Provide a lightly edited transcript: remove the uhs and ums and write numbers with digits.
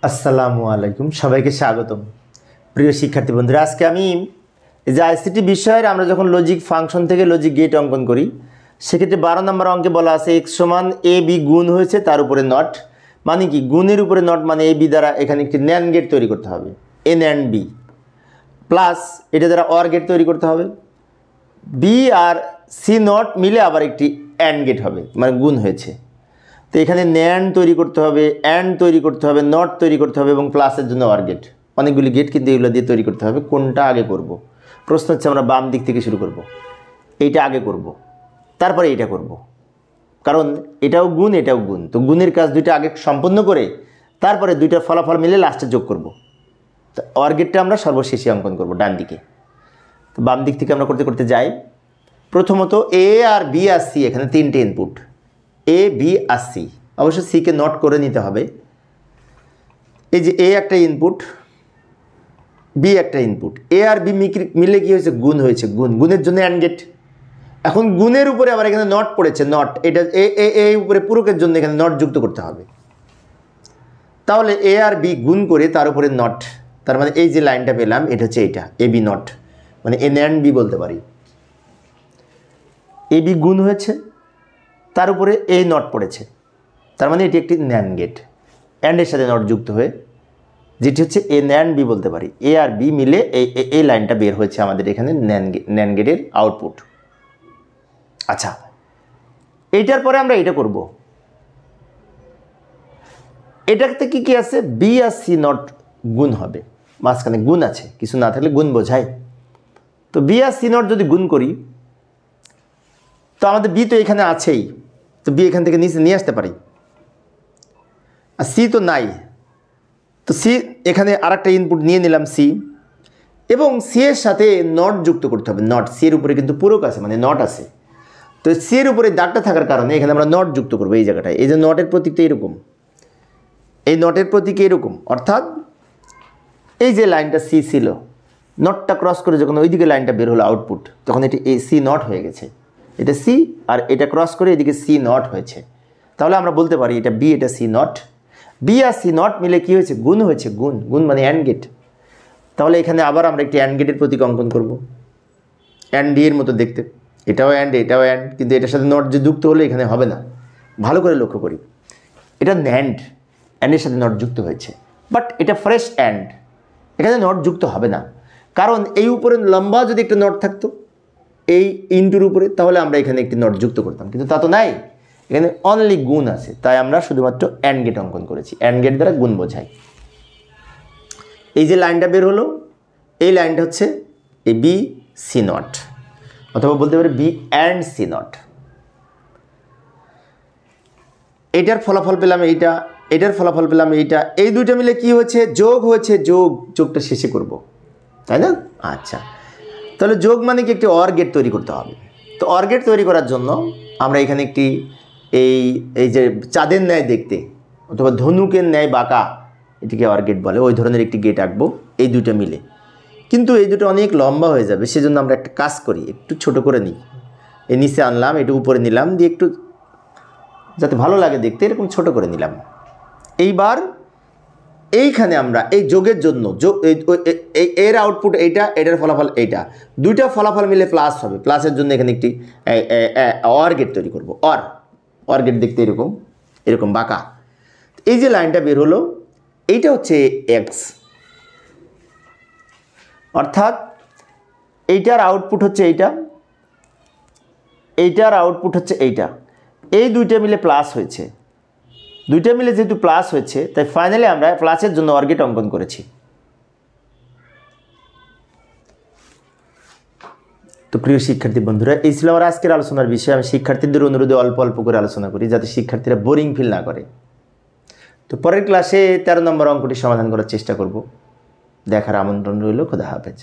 আসসালামু আলাইকুম, সবাইকে স্বাগতম। প্রিয় শিক্ষার্থী বন্ধুরা, আজকে আমি এই যে আইসিটি বিষয়ের আমরা যখন লজিক ফাংশন থেকে লজিক গেট অঙ্কন করি, সেক্ষেত্রে 12 নম্বর অঙ্কে বলা আছে x সমান এ বি গুণ হয়েছে তার উপরে নট, মানে কি গুণের উপরে নট, মানে এ বি দ্বারা এখানে একটি ন্যান্ড গেট তৈরি করতে হবে, এন অ্যান্ড বি, প্লাস এটা দ্বারা অর গেট তৈরি করতে হবে, বি আর সি নট মিলে আবার একটি অ্যান্ড গেট হবে, মানে গুণ হয়েছে। তো এখানে ন্যান্ড তৈরি করতে হবে, অ্যান্ড তৈরি করতে হবে, নট তৈরি করতে হবে এবং প্লাসের জন্য অর গেট, অনেকগুলি গেট কিন্তু এগুলো দিয়ে তৈরি করতে হবে। কোনটা আগে করব? প্রশ্ন হচ্ছে আমরা বাম দিক থেকে শুরু করব, এইটা আগে করব, তারপরে এইটা করব, কারণ এটাও গুণ এটাও গুণ, তো গুণের কাজ দুইটা আগে সম্পন্ন করে তারপরে দুইটা ফলাফল মিলে লাস্টে যোগ করব। তো অর গেটটা আমরা সর্বশেষে অঙ্কন করব ডান দিকে। তো বাম দিক থেকে আমরা করতে করতে যাই। প্রথমত এ আর বি আর সি, এখানে তিনটে ইনপুট, এ বি আর সি, অবশ্য সিকে নট করে নিতে হবে। এই যে এ একটা ইনপুট, বি একটা ইনপুট, এ আর বি মিলে কি হয়েছে? গুণ হয়েছে, গুণ, গুণের জন্য অ্যান্ড গেট। এখন গুণের উপরে আবার এখানে নট পড়েছে, নট, এটা এ উপরে পূরকের জন্য এখানে নট যুক্ত করতে হবে। তাহলে এ আর বি গুণ করে তার উপরে নট, তার মানে এই যে লাইনটা পেলাম এটা হচ্ছে এইটা এ বি নট, মানে এন অ্যান্ড বি বলতে পারি। এ বি গুণ হয়েছে, তার উপরে এ নট পড়েছে, তার মানে এটি একটি ন্যান্ড গেট, অ্যান্ডের সাথে নট যুক্ত হয়ে যেটি হচ্ছে এ ন্যান্ড বি বলতে পারি। এ আর বি মিলে এই লাইনটা বের হয়েছে আমাদের এখানে ন্যান্ড গেটের আউটপুট। আচ্ছা, এইটার পরে আমরা এটা করব। এটাতে কি কি আছে? বি আর সি নট গুণ হবে, মাঝখানে গুণ আছে, কিছু না থাকলে গুণ বোঝায়। তো বি আর সি নট যদি গুণ করি, তো আমাদের বি তো এখানে আছেই, তো বি এখান থেকে নিচে নিয়ে আসতে পারি, আর সি তো নাই, তো সি এখানে আর একটা ইনপুট নিয়ে নিলাম সি, এবং সি এর সাথে নট যুক্ত করতে হবে। নট, সি এর উপরে কিন্তু পূরক আছে, মানে নট আছে, তো সি এর উপরে দাগটা থাকার কারণে এখানে আমরা নট যুক্ত করবো এই জায়গাটায়। এই যে নটের প্রতীকটা এরকম, এই নটের প্রতীক এরকম, অর্থাৎ এই যে লাইনটা সি ছিল, নটটা ক্রস করে যখন ওইদিকে লাইনটা বের হলো আউটপুট, তখন এটি এই সি নট হয়ে গেছে, এটা সি আর এটা ক্রস করে এদিকে সি নট হয়েছে। তাহলে আমরা বলতে পারি এটা বি, এটা সি নট, বি আর সি নট মিলে কি হয়েছে? গুণ হয়েছে, গুণ, গুণ মানে অ্যান্ড গেট। তাহলে এখানে আবার আমরা একটি অ্যান্ড গেটের প্রতীক অঙ্কন করব, অ্যান্ড ডি এর মতো দেখতে, এটাও অ্যান্ড এটাও অ্যান্ড, কিন্তু এটার সাথে নট যে যুক্ত হলে এখানে হবে না। ভালো করে লক্ষ্য করি, এটা ন্যান্ড, অ্যান্ডের সাথে নট যুক্ত হয়েছে, বাট এটা ফ্রেশ অ্যান্ড, এখানে নট যুক্ত হবে না, কারণ এই উপরে লম্বা যদি একটা নট থাকতো এই ইনটুর উপরে, তাহলে আমরা এখানে একটি নট যুক্ত করতাম, কিন্তু তা তো নাই, এখানে অনলি গুণ আছে, তাই আমরা শুধুমাত্র অ্যান্ড গেট অঙ্কন করেছি। অ্যান্ড গেট দ্বারা গুণ বোঝায়। এই যে লাইনটা বের হলো, এই লাইনটা হচ্ছে এ বি সি নট, অথবা বলতে পারি বি অ্যান্ড সি নট। এইটার ফলাফল পেলাম এইটা, এটার ফলাফল পেলাম এইটা, এই দুইটা মিলে কি হয়েছে? যোগ হয়েছে, যোগটা শেষে করব, তাই না? আচ্ছা, তাহলে যোগ মানে কি? একটি অর গেট তৈরি করতে হবে। তো অর গেট তৈরি করার জন্য আমরা এখানে একটি এই যে চাঁদের ন্যায় দেখতে, অথবা ধনুকের ন্যায় বাঁকা, এটিকে অর গেট বলে, ওই ধরনের একটি গেট আঁকবো এই দুইটা মিলে। কিন্তু এই দুটো অনেক লম্বা হয়ে যাবে, সেজন্য আমরা একটা কাজ করি, একটু ছোট করে নিই। এই নিচে আনলাম, একটু উপরে নিলাম, দিয়ে একটু যাতে ভালো লাগে দেখতে এরকম ছোট করে নিলাম। এইবার এইখানে আমরা এই যোগের জন্য এর আউটপুট এইটা, এটার ফলাফল এইটা, দুইটা ফলাফল মিলে প্লাস হবে, প্লাসের জন্য এখানে একটি অর গেট তৈরি করব। অর গেট দেখতে এরকম এরকম বাঁকা। এই যে লাইনটা বের হলো, এইটা হচ্ছে এক্স, অর্থাৎ এইটার আউটপুট হচ্ছে এইটা, এইটার আউটপুট হচ্ছে এইটা, এই দুইটা মিলে প্লাস হয়েছে, দুইটা মিলে যেহেতু প্লাস হয়েছে, তাই ফাইনালি আমরা প্লাসের জন্য অর গেট অঙ্কন করেছি। তো প্রিয় শিক্ষার্থী বন্ধুরা, এই ছিল আমার আজকের আলোচনার বিষয়। আমি শিক্ষার্থীদের অনুরোধে অল্প অল্প করে আলোচনা করি, যাতে শিক্ষার্থীরা বোরিং ফিল না করে। তো পরের ক্লাসে 13 নম্বর অঙ্কটি সমাধান করার চেষ্টা করব। দেখার আমন্ত্রণ রইল। খোদা হাফেজ।